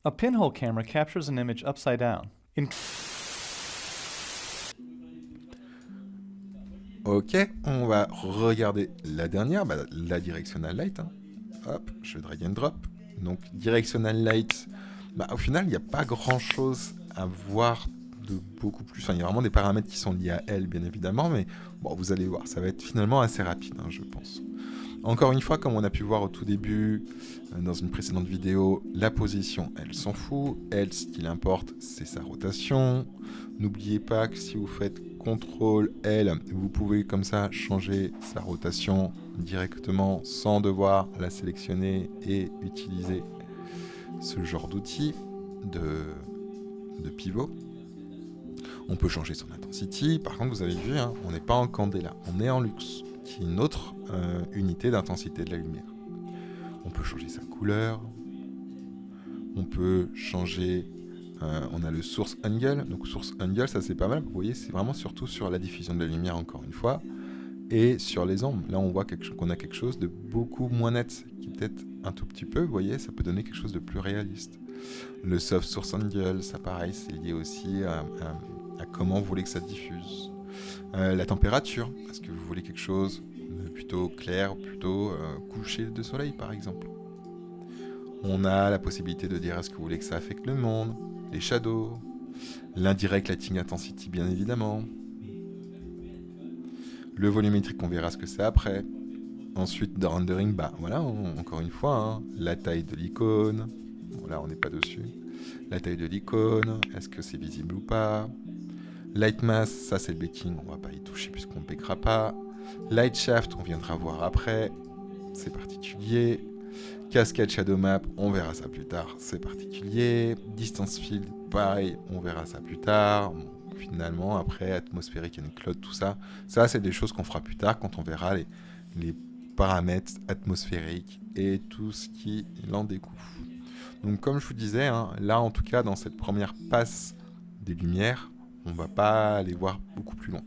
A pinhole camera captures an image upside down. Ok, on va regarder la dernière, la directional light. Hein. Hop, je drag and drop. Donc directional light, au final, il n'y a pas grand chose à voir de beaucoup plus. Enfin, il y a vraiment des paramètres qui sont liés à elle, bien évidemment, mais bon, vous allez voir, ça va être finalement assez rapide, hein, je pense. Encore une fois, comme on a pu voir au tout début, dans une précédente vidéo, la position, elle s'en fout. Elle, ce qu'il importe, c'est sa rotation. N'oubliez pas que si vous faites CTRL L, vous pouvez comme ça changer sa rotation directement sans devoir la sélectionner et utiliser ce genre d'outil de pivot. On peut changer son intensity. Par contre, vous avez vu, hein, on n'est pas en candela, on est en lux, qui est une autre unité d'intensité de la lumière. On peut changer sa couleur. On peut changer... on a le source angle. Donc source angle, ça c'est pas mal. Vous voyez, c'est vraiment surtout sur la diffusion de la lumière, encore une fois. Et sur les ombres. Là, on voit qu'on a quelque chose de beaucoup moins net, qui est peut-être un tout petit peu, vous voyez, ça peut donner quelque chose de plus réaliste. Le soft source angle, ça pareil, c'est lié aussi à comment vous voulez que ça diffuse. La température, est-ce que vous voulez quelque chose de plutôt clair, plutôt couché de soleil par exemple. On a la possibilité de dire est-ce que vous voulez que ça affecte le monde, les shadows, l'indirect lighting intensity bien évidemment, le volumétrique on verra ce que c'est après. Ensuite de rendering, voilà, encore une fois, hein, la taille de l'icône, bon, là on n'est pas dessus, la taille de l'icône, est-ce que c'est visible ou pas. Light mask, ça c'est le baking, on va pas y toucher puisqu'on ne backera pas. Light shaft, on viendra voir après, c'est particulier. Cascade shadow map, on verra ça plus tard, c'est particulier. Distance field, pareil, on verra ça plus tard. Bon, finalement, après, atmosphérique and cloud, tout ça, ça c'est des choses qu'on fera plus tard quand on verra les paramètres atmosphériques et tout ce qui en découle. Donc comme je vous disais, hein, là en tout cas dans cette première passe des lumières, on va pas aller voir beaucoup plus loin.